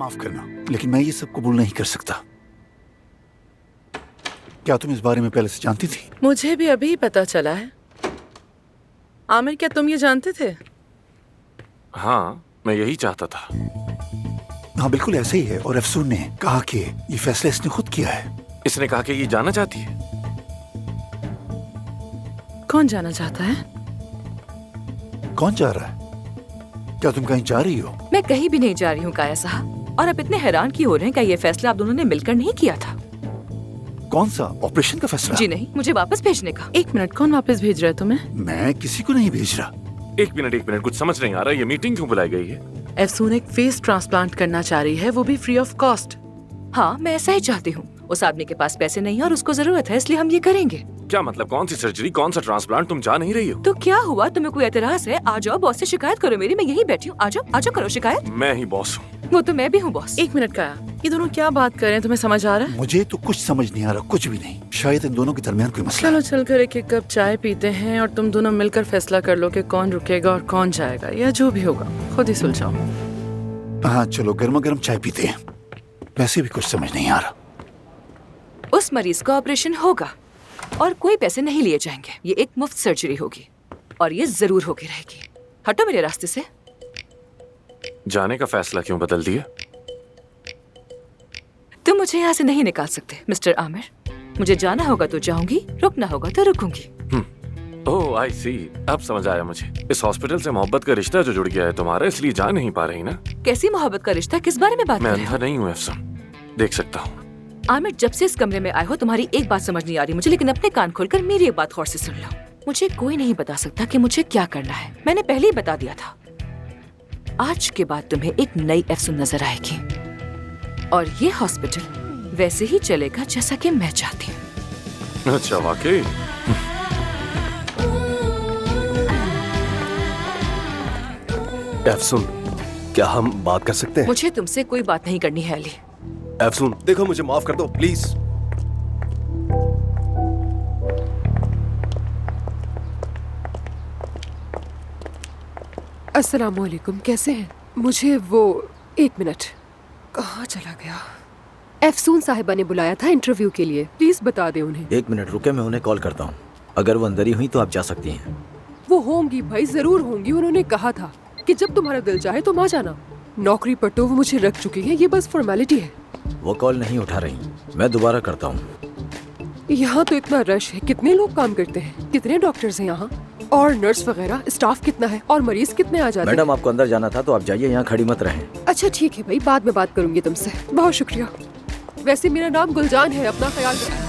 माफ करना, लेकिन मैं ये सब कबूल नहीं कर सकता। क्या तुम इस बारे में पहले से जानती थी? मुझे भी अभी पता चला है। आमिर, क्या तुम ये जानते थे? हाँ, मैं यही चाहता था। हाँ बिल्कुल ऐसे ही है, और अफसून ने कहा कि ये फैसला इसने खुद किया है। इसने कहा कि ये जाना चाहती है। कौन जाना चाहता है? कौन जा रहा है? क्या तुम कहीं जा रही हो? मैं कहीं भी नहीं जा रही हूँ काया साहब। और आप इतने हैरान क्यों हो रहे हैं? क्या ये फैसला आप दोनों ने मिलकर नहीं किया था? कौन सा ऑपरेशन का फैसला? जी नहीं, मुझे वापस भेजने का। एक मिनट, कौन वापस भेज रहा है तुम्हें? मैं किसी को नहीं भेज रहा। एक मिनट, कुछ समझ नहीं आ रहा। ये मीटिंग क्यों बुलाई गई है? अफसून एक फेस ट्रांसप्लांट करना चाह रही है, वो भी फ्री ऑफ कॉस्ट। हाँ, मैं ऐसा ही चाहती हूँ। उस आदमी के पास पैसे नहीं है और उसको जरूरत है, इसलिए हम ये करेंगे। क्या मतलब? कौन सी सर्जरी, कौन सा ट्रांसप्लांट? तुम जा नहीं रही हो? तो क्या हुआ? तुम्हें कोई एतराज है? आ जाओ, बॉस से शिकायत करो मेरी। मैं यहीं बैठी हूँ। आ जाओ करो शिकायत। मैं ही बॉस हूँ। वो तो मैं भी हूँ बॉस। एक मिनट का, ये दोनों क्या बात कर रहे हैं? तुम्हें समझ आ रहा है? मुझे तो कुछ समझ नहीं आ रहा, कुछ भी नहीं। शायद इन दोनों के दरमियान कोई मसला चलो है। चलकर एक एक कप चाय पीते हैं और तुम दोनों मिलकर फैसला कर लो कि कौन रुकेगा और कौन जाएगा, या जो भी होगा खुद ही सुलझाओ। हाँ चलो, गर्मा गर्म चाय पीते हैं। वैसे भी कुछ समझ नहीं आ रहा। उस मरीज का ऑपरेशन होगा और कोई पैसे नहीं लिए जाएंगे। ये एक मुफ्त सर्जरी होगी और ये जरूर होगी रहेगी। हटो मेरे रास्ते से। जाने का फैसला क्यों बदल दिया? तुम मुझे यहाँ से नहीं निकाल सकते मिस्टर आमिर। मुझे जाना होगा तो जाऊंगी, रुकना होगा तो रुकूंगी। ओह आई सी, अब समझ आया मुझे। इस हॉस्पिटल से मोहब्बत का रिश्ता जो जुड़ गया है तुम्हारा, इसलिए जा नहीं पा रही ना? कैसी मोहब्बत का रिश्ता? किस बारे में बात कर मैं रहे अंधा हो? नहीं हूँ अफसन, देख सकता हूँ। आमिर, जब से इस कमरे में आए हो तुम्हारी एक बात समझ नहीं आ रही मुझे, लेकिन अपने कान खोलकर मेरी एक बात गौर से सुन लो। मुझे कोई नहीं बता सकता कि मुझे क्या करना है। मैंने पहले ही बता दिया था। आज के बाद तुम्हें एक नई अफसून नजर आएगी और ये हॉस्पिटल वैसे ही चलेगा जैसा कि मैं चाहती हूँ। अच्छा, वाकई? अफसून, क्या हम बात कर सकते हैं? मुझे तुमसे कोई बात नहीं करनी है अली। अफसून देखो, मुझे माफ कर दो प्लीज। अस्सलामुअलैकुम, कैसे हैं? मुझे वो एक मिनट, कहाँ चला गया? अफसून साहिबा ने बुलाया था इंटरव्यू के लिए, प्लीज बता दे उन्हें। एक मिनट रुके, मैं उन्हें कॉल करता हूँ। अगर वो अंदर ही हुई तो आप जा सकती हैं। वो होंगी भाई, जरूर होंगी। उन्होंने कहा था कि जब तुम्हारा दिल चाहे तुम आ जाना। नौकरी पर तो वो मुझे रख चुकी है, ये बस फॉर्मेलिटी है। वो कॉल नहीं उठा रही, मैं दोबारा करता हूँ। यहाँ तो इतना रश है, कितने लोग काम करते हैं, कितने डॉक्टर्स हैं यहाँ, और नर्स वगैरह, स्टाफ कितना है, और मरीज कितने आ जाते हैं। मैडम, आपको अंदर जाना था तो आप जाइए, यहाँ खड़ी मत रहें। अच्छा ठीक है भाई, बाद में बात करूंगी तुमसे। बहुत शुक्रिया। वैसे मेरा नाम गुलजान है, अपना ख्याल रखना।